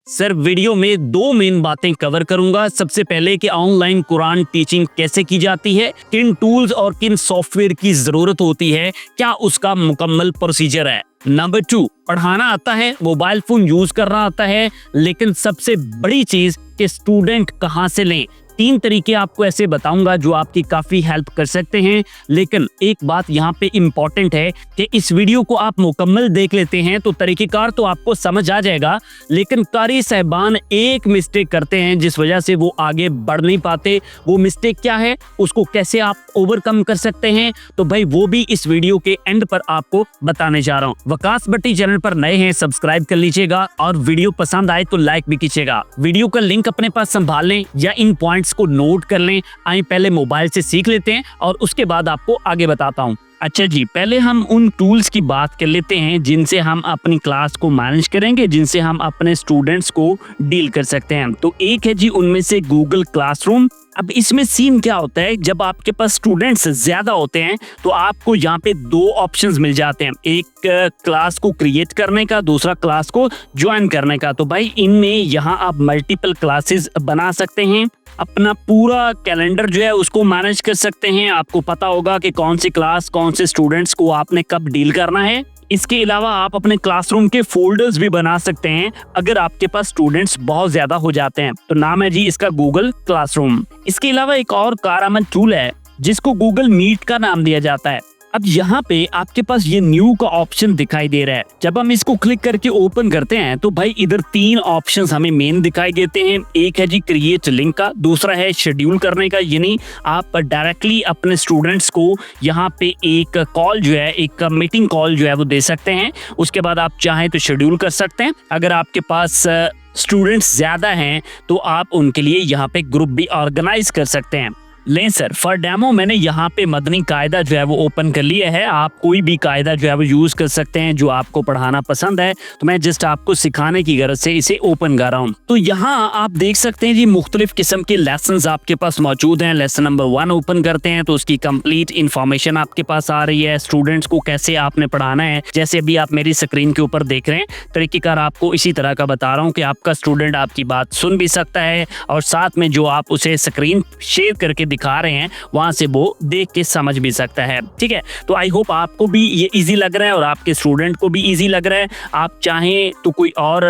Sir video में दो main बातें कवर करूंगा। सबसे पहले कि ऑनलाइन कुरान टीचिंग कैसे की जाती है, किन टूल्स और किन सॉफ्टवेयर की जरूरत होती है, क्या उसका मुकम्मल प्रोसीजर है। नंबर 2, पढ़ाना आता है, मोबाइल फोन यूज करना आता है, लेकिन सबसे बड़ी चीज कि स्टूडेंट कहां से लें। 3 तरीके आपको ऐसे बताऊंगा जो आपकी काफी हेल्प कर सकते हैं। लेकिन एक बात यहाँ पे इम्पोर्टेंट है कि इस वीडियो को आप मुकम्मल देख लेते हैं तो तरीकेकार तो आपको समझ आ जाएगा, लेकिन कारी साहबान एक मिस्टेक करते हैं जिस वजह से वो आगे बढ़ नहीं पाते। वो मिस्टेक क्या है, उसको कैसे आप ओवरकम कर सकते हैं, तो भाई वो भी इस वीडियो के एंड पर आपको बताने जा रहा हूँ। वकास भट्टी चैनल पर नए हैं, सब्सक्राइब कर लीजिएगा और वीडियो पसंद आए तो लाइक भी कीजिएगा। वीडियो का लिंक अपने पास संभाल लें या इन पॉइंट्स को नोट कर लें। आइए पहले मोबाइल से सीख लेते हैं और उसके बाद आपको आगे बताता हूं। अच्छा जी, पहले हम उन टूल्स की बात कर लेते हैं जिनसे हम अपनी क्लास को मैनेज करेंगे, जिनसे हम अपने स्टूडेंट्स को डील कर सकते हैं। तो एक है जी उनमें से गूगल क्लासरूम। अब इसमें सीन क्या होता है, जब आपके पास स्टूडेंट्स ज्यादा होते हैं तो आपको यहाँ पे 2 ऑप्शंस मिल जाते हैं, एक क्लास को क्रिएट करने का, दूसरा क्लास को ज्वाइन करने का। तो भाई इनमें यहाँ आप मल्टीपल क्लासेस बना सकते हैं, अपना पूरा कैलेंडर जो है उसको मैनेज कर सकते हैं। आपको पता होगा कि कौन सी क्लास, कौन से स्टूडेंट्स को आपने कब डील करना है। इसके अलावा आप अपने क्लासरूम के फोल्डर्स भी बना सकते हैं अगर आपके पास स्टूडेंट्स बहुत ज्यादा हो जाते हैं। तो नाम है जी इसका गूगल क्लासरूम। इसके अलावा एक और कारआमद टूल है जिसको गूगल मीट का नाम दिया जाता है। अब यहाँ पे आपके पास ये न्यू का ऑप्शन दिखाई दे रहा है। जब हम इसको क्लिक करके ओपन करते हैं तो भाई इधर 3 ऑप्शंस हमें मेन दिखाई देते हैं। एक है जी क्रिएट लिंक का, दूसरा है शेड्यूल करने का, यानी आप डायरेक्टली अपने स्टूडेंट्स को यहाँ पे एक कॉल जो है, एक मीटिंग कॉल जो है वो दे सकते हैं। उसके बाद आप चाहें तो शेड्यूल कर सकते हैं। अगर आपके पास स्टूडेंट्स ज्यादा हैं तो आप उनके लिए यहाँ पे ग्रुप भी ऑर्गेनाइज कर सकते हैं। लें सर, फॉर डेमो मैंने यहाँ पे मदनी कायदा जो है वो ओपन कर लिया है। आप कोई भी कायदा जो है वो यूज कर सकते हैं जो आपको पढ़ाना पसंद है। तो मैं जस्ट आपको सिखाने की गरज से इसे ओपन कर रहा हूँ। तो यहाँ आप देख सकते हैं जी मुख्तलिफ किस्म के लेसन्स आपके पास मौजूद हैं। लेसन नंबर 1 ओपन करते हैं तो उसकी कंप्लीट इन्फॉर्मेशन आपके पास आ रही है, स्टूडेंट्स को कैसे आपने पढ़ाना है। जैसे अभी आप मेरी स्क्रीन के ऊपर देख रहे हैं, तरीकेकार आपको इसी तरह का बता रहा हूँ कि आपका स्टूडेंट आपकी बात सुन भी सकता है और साथ में जो आप उसे स्क्रीन शेयर करके दिखा रहे हैं वहां से वो देख के समझ भी सकता है। ठीक है, तो आई होप आपको भी ये इजी लग रहा है और आपके स्टूडेंट को भी इजी लग रहा है। आप चाहें तो कोई और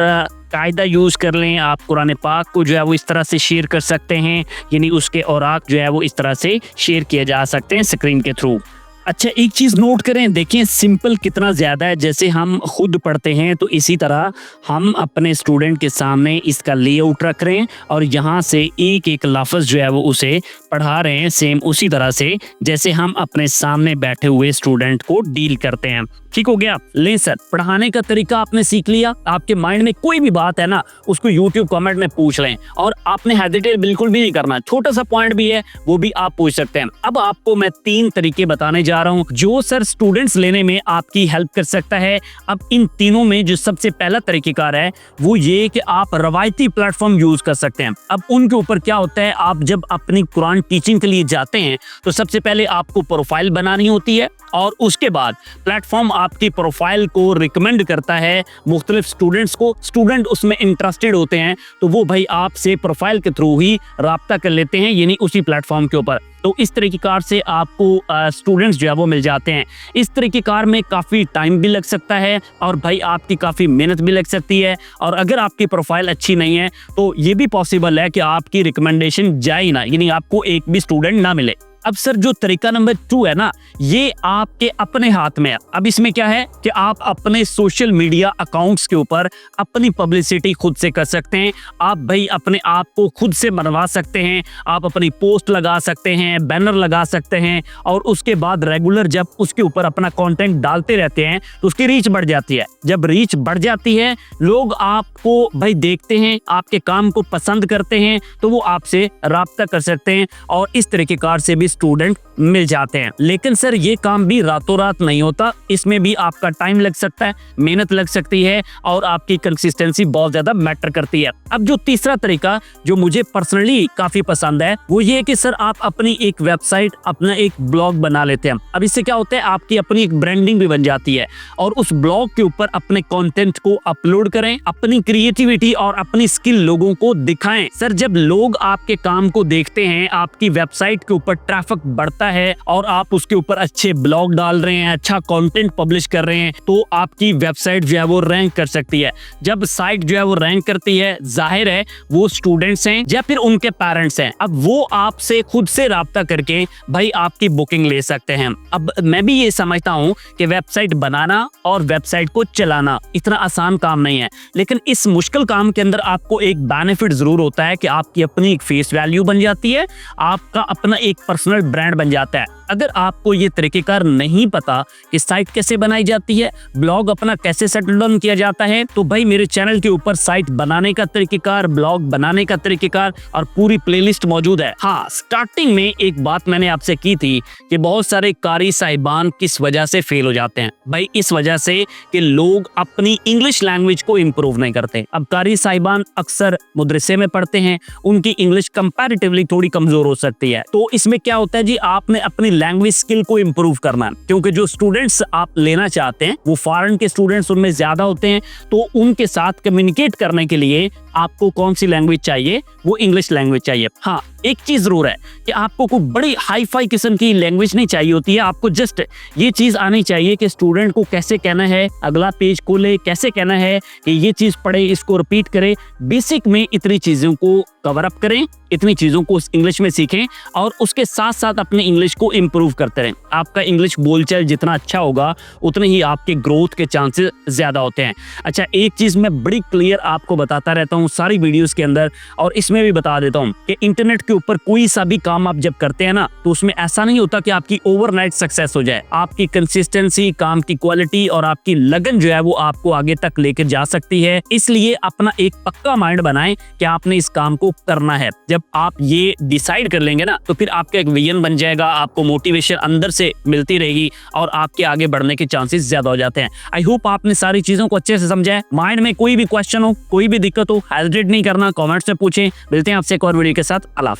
कायदा यूज कर लें। आप कुरान पाक को जो है वो इस तरह से शेयर कर सकते हैं, यानी उसके औराक जो है वो इस तरह से शेयर किए जा सकते हैं स्क्रीन के थ्रू। अच्छा, एक चीज नोट करें, देखें सिंपल कितना ज्यादा है। जैसे हम खुद पढ़ते हैं तो इसी तरह हम अपने स्टूडेंट के सामने इसका लेआउट रख रहे हैं और यहाँ से एक एक लफ्ज जो है वो उसे पढ़ा रहे हैं, सेम उसी तरह से जैसे हम अपने सामने बैठे हुए स्टूडेंट को डील करते हैं। ठीक हो गया। ले सर, पढ़ाने का तरीका आपने सीख लिया। आपके माइंड में कोई भी बात है ना, उसको यूट्यूब कमेंट में पूछ लें और आपने हेजिटेट बिल्कुल भी नहीं करना। छोटा सा पॉइंट भी है वो भी आप पूछ सकते हैं। अब आपको मैं 3 तरीके बताने जा रहा हूं जो सर स्टूडेंट्स लेने में आपकी हेल्प कर सकता है। अब इन तीनों में जो सबसे पहला तरीकेकार है वो ये कि आप रवायती प्लेटफॉर्म यूज कर सकते हैं। अब उनके ऊपर क्या होता है, आप जब अपनी कुरान टीचिंग के लिए जाते हैं तो सबसे पहले आपको प्रोफाइल बनानी होती है और उसके बाद प्लेटफॉर्म आपकी प्रोफाइल को रिकमेंड करता है मुख्तलिफ स्टूडेंट्स को। स्टूडेंट उसमें इंटरेस्टेड होते हैं तो वो भाई आपसे प्रोफाइल के थ्रू ही राब्ता कर लेते हैं, यानी उसी प्लेटफॉर्म के ऊपर। तो इस तरीकेकार से आपको स्टूडेंट्स जो है वो मिल जाते हैं। इस तरीकेकार में काफ़ी टाइम भी लग सकता है और भाई आपकी काफ़ी मेहनत भी लग सकती है। और अगर आपकी प्रोफाइल अच्छी नहीं है तो ये भी पॉसिबल है कि आपकी रिकमेंडेशन जाए ही ना, यानी आपको एक भी स्टूडेंट ना मिले। अब सर जो तरीका नंबर 2 है ना, ये आपके अपने हाथ में है। अब इसमें क्या है कि आप अपने सोशल मीडिया अकाउंट्स के ऊपर अपनी पब्लिसिटी खुद से कर सकते हैं। आप भाई अपने आप को खुद से बनवा सकते हैं। आप अपनी पोस्ट लगा सकते हैं, बैनर लगा सकते हैं और उसके बाद रेगुलर जब उसके ऊपर अपना कंटेंट डालते रहते हैं तो उसकी रीच बढ़ जाती है। जब रीच बढ़ जाती है, लोग आपको भाई देखते हैं, आपके काम को पसंद करते हैं, तो वो आपसे राब्ता कर सकते हैं और इस तरीकेकार से भी स्टूडेंट मिल जाते हैं। लेकिन सर ये काम भी रातों रात नहीं होता, इसमें भी आपका टाइम लग सकता है, मेहनत लग सकती है और आपकी कंसिस्टेंसी बहुत ज्यादा मैटर करती है। अब जो तीसरा तरीका जो मुझे पर्सनली काफी पसंद है वो ये है कि सर आप अपनी एक वेबसाइट, अपना एक ब्लॉग बना लेते हैं। अब इससे क्या होता है, आपकी अपनी एक ब्रांडिंग भी बन जाती है और उस ब्लॉग के ऊपर अपने कंटेंट को अपलोड करें, अपनी क्रिएटिविटी और अपनी स्किल लोगों को दिखाएं। सर जब लोग आपके काम को देखते हैं, आपकी वेबसाइट के ऊपर ट्रैफिक बढ़ता है और आप उसके ऊपर अच्छे ब्लॉग डाल रहे हैं, अच्छा कंटेंट पब्लिश कर रहे हैं, तो आपकी वेबसाइट जो है वो रैंक कर सकती है। जब साइट जो है वो रैंक करती है, जाहिर है वो स्टूडेंट्स हैं या फिर उनके पेरेंट्स हैं, अब वो आपसे खुद से राब्ता करके भाई आपकी बुकिंग ले सकते हैं। अब मैं भी ये समझता हूँ कि वेबसाइट बनाना और वेबसाइट को चलाना इतना आसान काम नहीं है, लेकिन इस मुश्किल काम के अंदर आपको एक बेनिफिट जरूर होता है कि आपकी अपनी एक फेस वैल्यू बन जाती है, आपका अपना एक पर्सनल ब्रांड बन जाता है। अगर आपको ये तरीकेकार नहीं पता कि साइट कैसे बनाई जाती है, ब्लॉग अपना कैसे सेटल डाउन किया जाता है, तो भाई मेरे चैनल के ऊपर साइट बनाने का तरीकेकार, ब्लॉग बनाने का तरीकेकार और पूरी प्लेलिस्ट मौजूद है। हाँ, स्टार्टिंग में एक बात मैंने आपसे की थी कि बहुत सारे कारी साहिबान किस वजह से फेल हो जाते हैं। भाई इस वजह से कि लोग अपनी इंग्लिश लैंग्वेज को इंप्रूव नहीं करते। अब कारी साहिबान अक्सर मदरसे में पढ़ते हैं, उनकी इंग्लिश कंपैरेटिवली थोड़ी कमजोर हो सकती है। तो इसमें क्या होता है जी, आपने अपनी लैंग्वेज स्किल को इंप्रूव करना है, क्योंकि जो स्टूडेंट्स आप लेना चाहते हैं वो फॉरेन के स्टूडेंट्स उनमें ज्यादा होते हैं, तो उनके साथ कम्युनिकेट करने के लिए आपको कौन सी लैंग्वेज चाहिए, वो इंग्लिश लैंग्वेज चाहिए। हाँ, एक चीज जरूर है कि आपको कोई बड़ी हाई फाई किस्म की लैंग्वेज नहीं चाहिए होती है, आपको जस्ट ये चीज आनी चाहिए कि स्टूडेंट को कैसे कहना है, अगला पेज खोले, कैसे कहना है कि ये चीज पढ़े, इसको रिपीट करे। बेसिक में इतनी चीजों को कवर अप करें, इतनी चीजों को इंग्लिश में सीखें और उसके साथ साथ अपने इंग्लिश को इंप्रूव करते रहें। आपका इंग्लिश बोलचाल जितना अच्छा होगा उतने ही आपके ग्रोथ के चांसेस ज्यादा होते हैं। अच्छा, एक चीज मैं बड़ी क्लियर आपको बताता रहता हूँ सारी वीडियोस के अंदर, और इसमें भी बता देता हूँ कि इंटरनेट के ऊपर कोई सा भी काम आप जब करते हैं ना, तो उसमें ऐसा नहीं होता कि आपकी ओवरनाइट सक्सेस हो जाए। आपकी कंसिस्टेंसी, काम की क्वालिटी और आपकी लगन जो है वो आपको आगे तक लेकर जा सकती है। इसलिए अपना एक पक्का माइंड बनाएं कि आपने इस काम को करना है। जब आप ये डिसाइड कर लेंगे ना, तो फिर आपका एक विजन बन जाएगा, आपको मोटिवेशन अंदर से मिलती रहेगी और आपके आगे बढ़ने के चांसेस ज्यादा हो जाते हैं। आई होप आपने सारी चीजों को अच्छे से समझा है। माइंड में कोई भी क्वेश्चन हो, कोई भी दिक्कत हो, हेजिटेट नहीं करना, कमेंट्स में पूछें। मिलते हैं आपसे एक और वीडियो के साथ। अल्लाह हाफिज।